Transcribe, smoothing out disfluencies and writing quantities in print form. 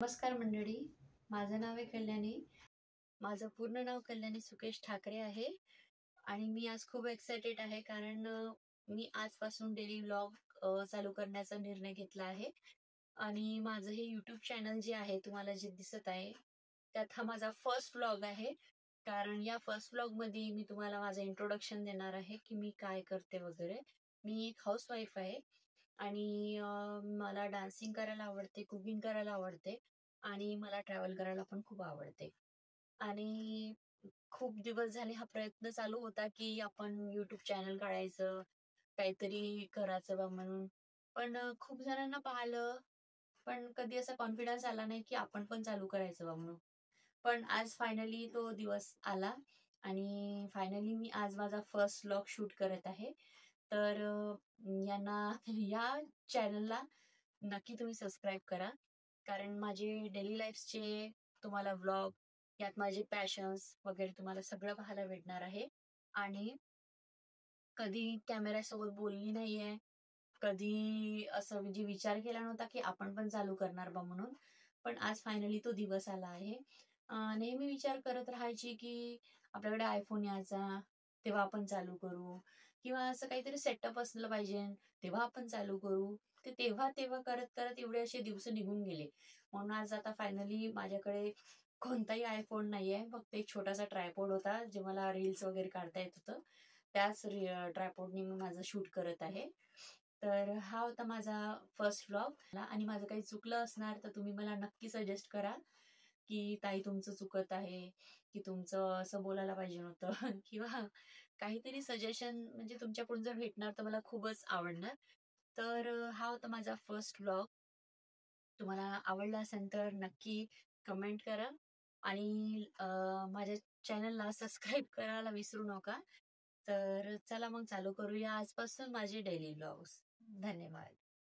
नमस्कार मंडळी. माझं नाव आहे कल्याणी. माझं पूर्ण नाव कल्याणी सुकेश ठाकरे आहे आणि मी आज खूप एक्सायटेड आहे कारण मी आजपासून डेली व्लॉग चालू करण्याचा निर्णय घेतला आहे आणि माझं हे यूट्यूब चॅनल जे आहे तुम्हाला जे दिसत आहे, त्यात हा माझा फर्स्ट व्लॉग आहे. कारण या फर्स्ट व्लॉगमध्ये मी तुम्हाला माझं इंट्रोडक्शन देणार आहे, की मी काय करते वगैरे. मी एक हाऊसवाईफ आहे आणि मला डान्सिंग करायला आवडते, कुकिंग करायला आवडते आणि मला ट्रॅव्हल करायला पण खूप आवडते. आणि खूप दिवस झाले हा प्रयत्न चालू होता, की आपण YouTube चॅनल काढायचं, काहीतरी करायचं बा म्हणून. पण खूप जणांना पाहिलं, पण कधी असा कॉन्फिडन्स आला नाही, की आपण पण चालू करायचं बा म्हणून. पण आज फायनली तो दिवस आला आणि फायनली मी आज माझा फर्स्ट व्लॉग शूट करत आहे. तर यांना या चॅनलला नक्की तुम्ही सबस्क्राईब करा. कारण माझे डेली लाईफचे तुम्हाला व्लॉग, यात माझे पॅशन्स वगैरे तुम्हाला सगळं पाहायला भेटणार आहे. आणि कधी कॅमेऱ्यासोबत बोलली नाहीये, कधी असं म्हणजे विचार केला नव्हता, की आपण पण चालू करणार बा म्हणून. पण आज फायनली तो दिवस आला आहे. नेहमी विचार करत राहायची, की आपल्याकडे iPhone यायचा, तेव्हा आपण चालू करू किंवा असं काहीतरी सेटअप असलं पाहिजे, तेव्हा आपण चालू करू. ते तेव्हा करत एवढे असे दिवस निघून गेले. म्हणून आज आता फायनली माझ्याकडे कोणताही iPhone नाहीये. फक्त एक छोटासा ट्रायपॉड होता, जे मला रील्स वगैरे काढता येत होतं. त्याच ट्रायपॉडनी मी माझं शूट करत आहे. तर हा होता माझा फर्स्ट व्लॉग आणि माझं काही चुकलं असणार तर तुम्ही मला नक्की सजेस्ट करा, की ताई तुमचं चुकत आहे, की तुमचं असं बोलायला पाहिजे नव्हतं किंवा काहीतरी सजेशन म्हणजे तुमच्याकडून जर भेटणार तर मला खूपच आवडणार. तर हा होता माझा फर्स्ट व्लॉग. तुम्हाला आवडला असेल तर नक्की कमेंट करा आणि माझ्या चॅनलला सबस्क्राईब करायला विसरू नका. तर चला मग चालू करूया आजपासून माझे डेली व्लॉग्स. धन्यवाद.